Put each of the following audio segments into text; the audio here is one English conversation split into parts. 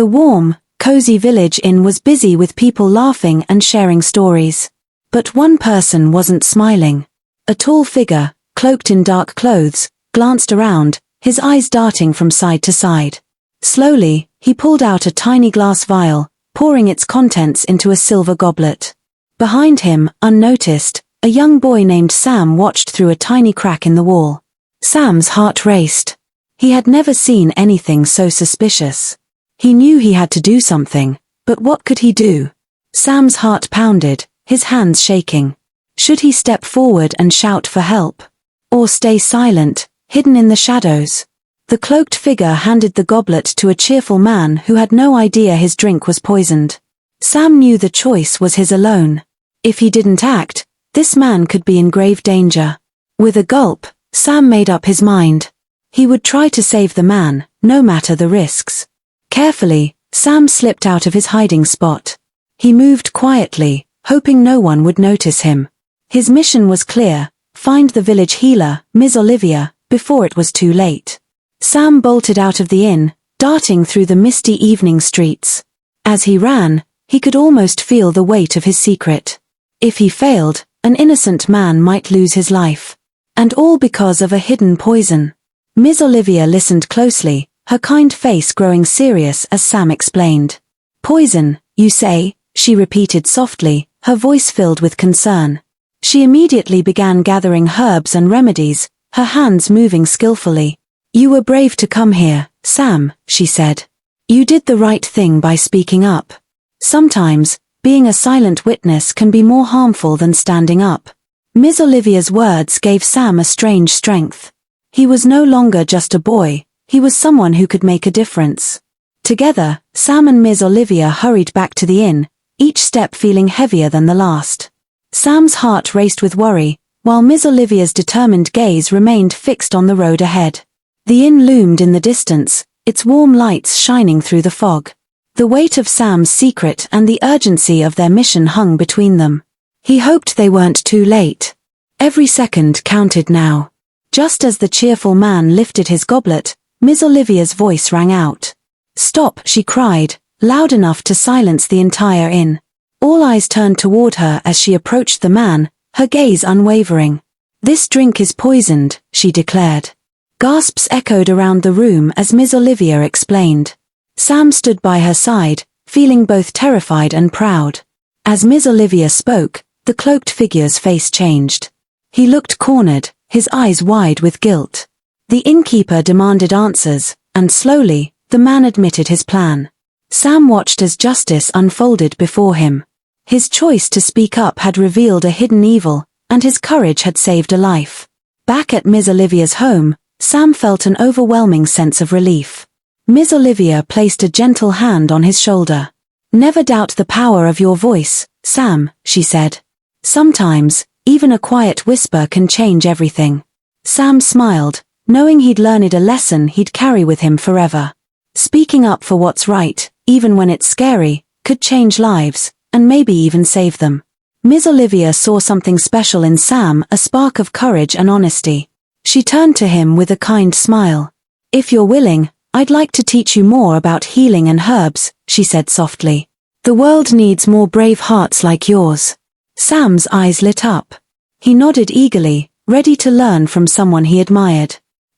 The warm, cozy village inn was busy with people laughing and sharing stories. But one person wasn't smiling. A tall figure, cloaked in dark clothes, glanced around, his eyes darting from side to side. Slowly, he pulled out a tiny glass vial, pouring its contents into a silver goblet. Behind him, unnoticed, a young boy named Sam watched through a tiny crack in the wall. Sam's heart raced. He had never seen anything so suspicious. He knew he had to do something, but what could he do? Sam's heart pounded, his hands shaking. Should he step forward and shout for help? Or stay silent, hidden in the shadows? The cloaked figure handed the goblet to a cheerful man who had no idea his drink was poisoned. Sam knew the choice was his alone. If he didn't act, this man could be in grave danger. With a gulp, Sam made up his mind. He would try to save the man, no matter the risks. Carefully, Sam slipped out of his hiding spot. He moved quietly, hoping no one would notice him. His mission was clear: find the village healer, Ms. Olivia, before it was too late. Sam bolted out of the inn, darting through the misty evening streets. As he ran, he could almost feel the weight of his secret. If he failed, an innocent man might lose his life. And all because of a hidden poison. Ms. Olivia listened closely, her kind face growing serious as Sam explained. "Poison, you say?" she repeated softly, her voice filled with concern. She immediately began gathering herbs and remedies, her hands moving skillfully. "You were brave to come here, Sam," she said. "You did the right thing by speaking up. Sometimes, being a silent witness can be more harmful than standing up." Ms. Olivia's words gave Sam a strange strength. He was no longer just a boy, he was someone who could make a difference. Together, Sam and Ms. Olivia hurried back to the inn, each step feeling heavier than the last. Sam's heart raced with worry, while Ms. Olivia's determined gaze remained fixed on the road ahead. The inn loomed in the distance, its warm lights shining through the fog. The weight of Sam's secret and the urgency of their mission hung between them. He hoped they weren't too late. Every second counted now. Just as the cheerful man lifted his goblet, Ms. Olivia's voice rang out. "Stop," she cried, loud enough to silence the entire inn. All eyes turned toward her as she approached the man, her gaze unwavering. "This drink is poisoned," she declared. Gasps echoed around the room as Ms. Olivia explained. Sam stood by her side, feeling both terrified and proud. As Ms. Olivia spoke, the cloaked figure's face changed. He looked cornered, his eyes wide with guilt. The innkeeper demanded answers, and slowly, the man admitted his plan. Sam watched as justice unfolded before him. His choice to speak up had revealed a hidden evil, and his courage had saved a life. Back at Ms. Olivia's home, Sam felt an overwhelming sense of relief. Ms. Olivia placed a gentle hand on his shoulder. "Never doubt the power of your voice, Sam," she said. "Sometimes, even a quiet whisper can change everything." Sam smiled, knowing he'd learned a lesson he'd carry with him forever. Speaking up for what's right, even when it's scary, could change lives, and maybe even save them. Ms. Olivia saw something special in Sam, a spark of courage and honesty. She turned to him with a kind smile. "If you're willing, I'd like to teach you more about healing and herbs," she said softly. "The world needs more brave hearts like yours." Sam's eyes lit up. He nodded eagerly, ready to learn from someone he admired.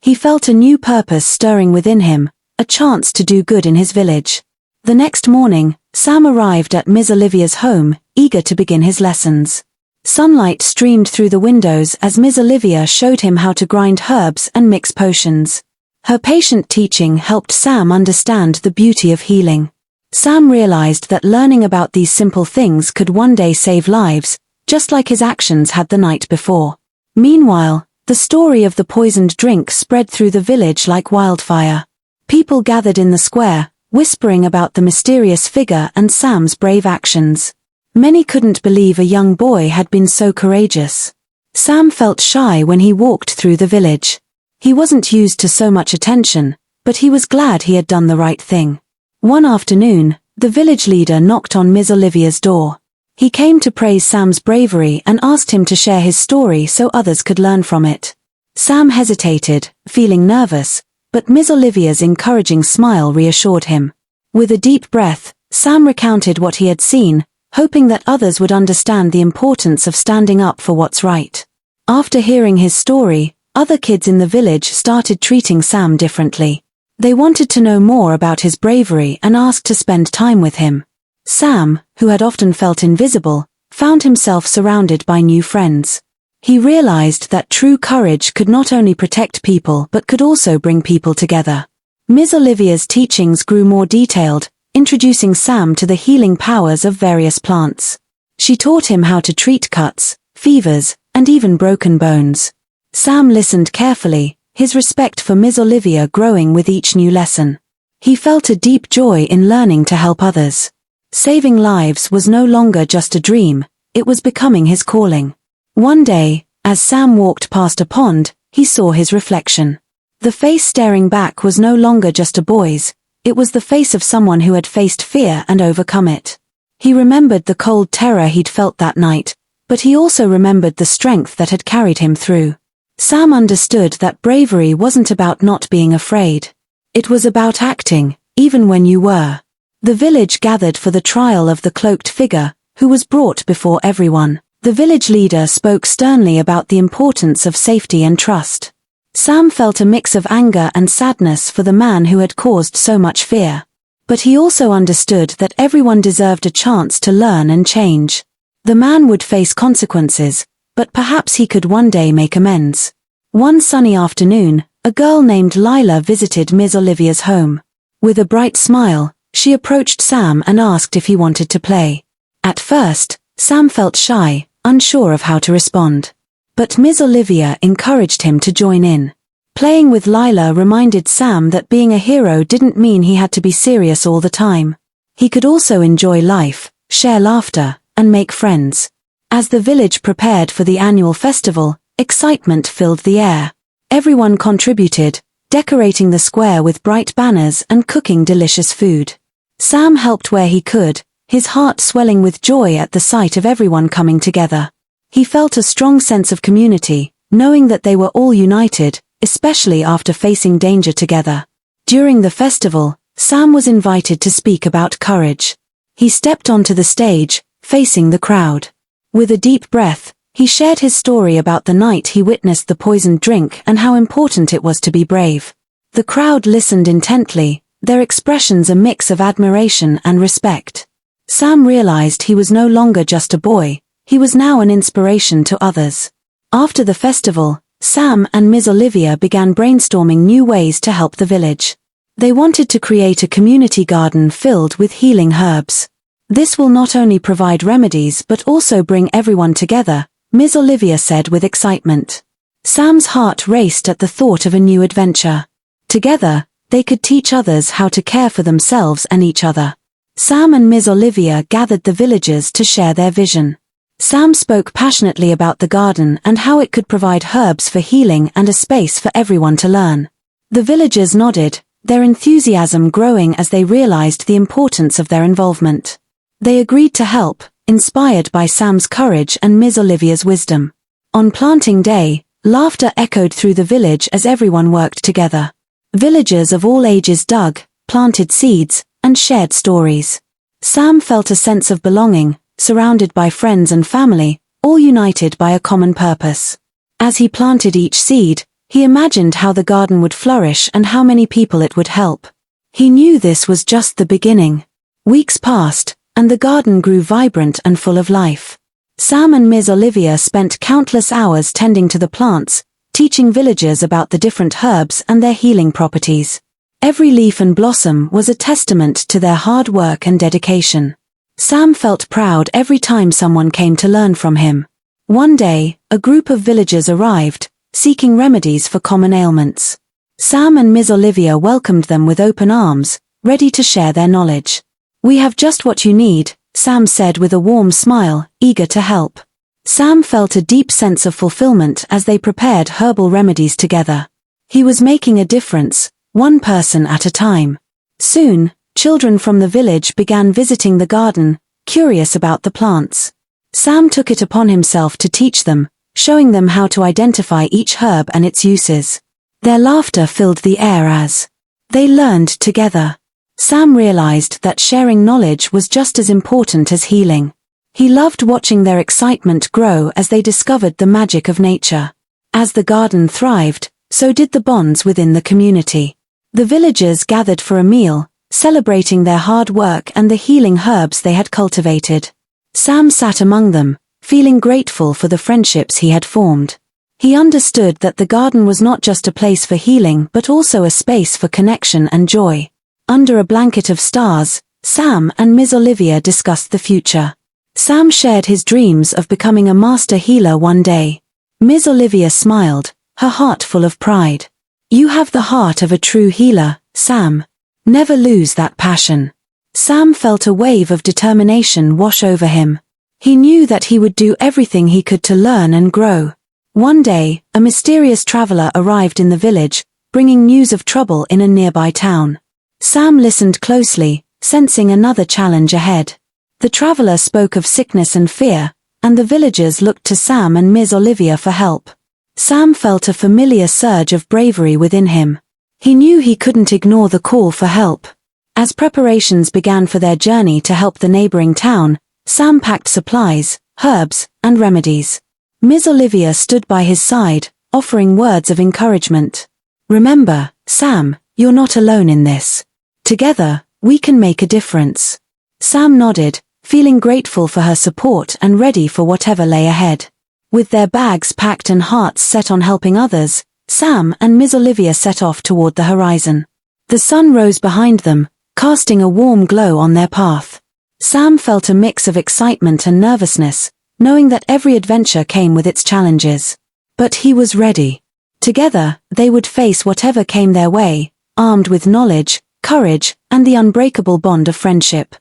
He felt a new purpose stirring within him, a chance to do good in his village. The next morning, Sam arrived at Ms. Olivia's home, eager to begin his lessons. Sunlight streamed through the windows as Ms. Olivia showed him how to grind herbs and mix potions. Her patient teaching helped Sam understand the beauty of healing. Sam realized that learning about these simple things could one day save lives, just like his actions had the night before. Meanwhile, the story of the poisoned drink spread through the village like wildfire. People gathered in the square, whispering about the mysterious figure and Sam's brave actions. Many couldn't believe a young boy had been so courageous. Sam felt shy when he walked through the village. He wasn't used to so much attention, but he was glad he had done the right thing. One afternoon, the village leader knocked on Ms. Olivia's door. He came to praise Sam's bravery and asked him to share his story so others could learn from it. Sam hesitated, feeling nervous, but Ms. Olivia's encouraging smile reassured him. With a deep breath, Sam recounted what he had seen, hoping that others would understand the importance of standing up for what's right. After hearing his story, other kids in the village started treating Sam differently. They wanted to know more about his bravery and asked to spend time with him. Sam, who had often felt invisible, found himself surrounded by new friends. He realized that true courage could not only protect people but could also bring people together. Ms. Olivia's teachings grew more detailed, introducing Sam to the healing powers of various plants. She taught him how to treat cuts, fevers, and even broken bones. Sam listened carefully, his respect for Ms. Olivia growing with each new lesson. He felt a deep joy in learning to help others. Saving lives was no longer just a dream, it was becoming his calling. One day, as Sam walked past a pond, he saw his reflection. The face staring back was no longer just a boy's, it was the face of someone who had faced fear and overcome it. He remembered the cold terror he'd felt that night, but he also remembered the strength that had carried him through. Sam understood that bravery wasn't about not being afraid. It was about acting, even when you were. The village gathered for the trial of the cloaked figure, who was brought before everyone. The village leader spoke sternly about the importance of safety and trust. Sam felt a mix of anger and sadness for the man who had caused so much fear. But he also understood that everyone deserved a chance to learn and change. The man would face consequences, but perhaps he could one day make amends. One sunny afternoon, a girl named Lila visited Ms. Olivia's home. With a bright smile, she approached Sam and asked if he wanted to play. At first, Sam felt shy, unsure of how to respond. But Ms. Olivia encouraged him to join in. Playing with Lila reminded Sam that being a hero didn't mean he had to be serious all the time. He could also enjoy life, share laughter, and make friends. As the village prepared for the annual festival, excitement filled the air. Everyone contributed, decorating the square with bright banners and cooking delicious food. Sam helped where he could, his heart swelling with joy at the sight of everyone coming together. He felt a strong sense of community, knowing that they were all united, especially after facing danger together. During the festival, Sam was invited to speak about courage. He stepped onto the stage, facing the crowd. With a deep breath, he shared his story about the night he witnessed the poisoned drink and how important it was to be brave. The crowd listened intently, their expressions a mix of admiration and respect. Sam realized he was no longer just a boy, he was now an inspiration to others. After the festival, Sam and Ms. Olivia began brainstorming new ways to help the village. They wanted to create a community garden filled with healing herbs. This will not only provide remedies but also bring everyone together, Ms. Olivia said with excitement. Sam's heart raced at the thought of a new adventure. Together, they could teach others how to care for themselves and each other. Sam and Ms. Olivia gathered the villagers to share their vision. Sam spoke passionately about the garden and how it could provide herbs for healing and a space for everyone to learn. The villagers nodded, their enthusiasm growing as they realized the importance of their involvement. They agreed to help, inspired by Sam's courage and Ms. Olivia's wisdom. On planting day, laughter echoed through the village as everyone worked together. Villagers of all ages dug, planted seeds, and shared stories. Sam felt a sense of belonging, surrounded by friends and family, all united by a common purpose. As he planted each seed, he imagined how the garden would flourish and how many people it would help. He knew this was just the beginning. Weeks passed, and the garden grew vibrant and full of life. Sam and Ms. Olivia spent countless hours tending to the plants, teaching villagers about the different herbs and their healing properties. Every leaf and blossom was a testament to their hard work and dedication. Sam felt proud every time someone came to learn from him. One day, a group of villagers arrived, seeking remedies for common ailments. Sam and Ms. Olivia welcomed them with open arms, ready to share their knowledge. "We have just what you need," Sam said with a warm smile, eager to help. Sam felt a deep sense of fulfillment as they prepared herbal remedies together. He was making a difference, one person at a time. Soon, children from the village began visiting the garden, curious about the plants. Sam took it upon himself to teach them, showing them how to identify each herb and its uses. Their laughter filled the air as they learned together. Sam realized that sharing knowledge was just as important as healing. He loved watching their excitement grow as they discovered the magic of nature. As the garden thrived, so did the bonds within the community. The villagers gathered for a meal, celebrating their hard work and the healing herbs they had cultivated. Sam sat among them, feeling grateful for the friendships he had formed. He understood that the garden was not just a place for healing but also a space for connection and joy. Under a blanket of stars, Sam and Ms. Olivia discussed the future. Sam shared his dreams of becoming a master healer one day. Ms. Olivia smiled, her heart full of pride. "You have the heart of a true healer, Sam. Never lose that passion." Sam felt a wave of determination wash over him. He knew that he would do everything he could to learn and grow. One day, a mysterious traveler arrived in the village, bringing news of trouble in a nearby town. Sam listened closely, sensing another challenge ahead. The traveler spoke of sickness and fear, and the villagers looked to Sam and Ms. Olivia for help. Sam felt a familiar surge of bravery within him. He knew he couldn't ignore the call for help. As preparations began for their journey to help the neighboring town, Sam packed supplies, herbs, and remedies. Ms. Olivia stood by his side, offering words of encouragement. "Remember, Sam, you're not alone in this. Together, we can make a difference." Sam nodded, feeling grateful for her support and ready for whatever lay ahead. With their bags packed and hearts set on helping others, Sam and Ms. Olivia set off toward the horizon. The sun rose behind them, casting a warm glow on their path. Sam felt a mix of excitement and nervousness, knowing that every adventure came with its challenges. But he was ready. Together, they would face whatever came their way, armed with knowledge, courage, and the unbreakable bond of friendship.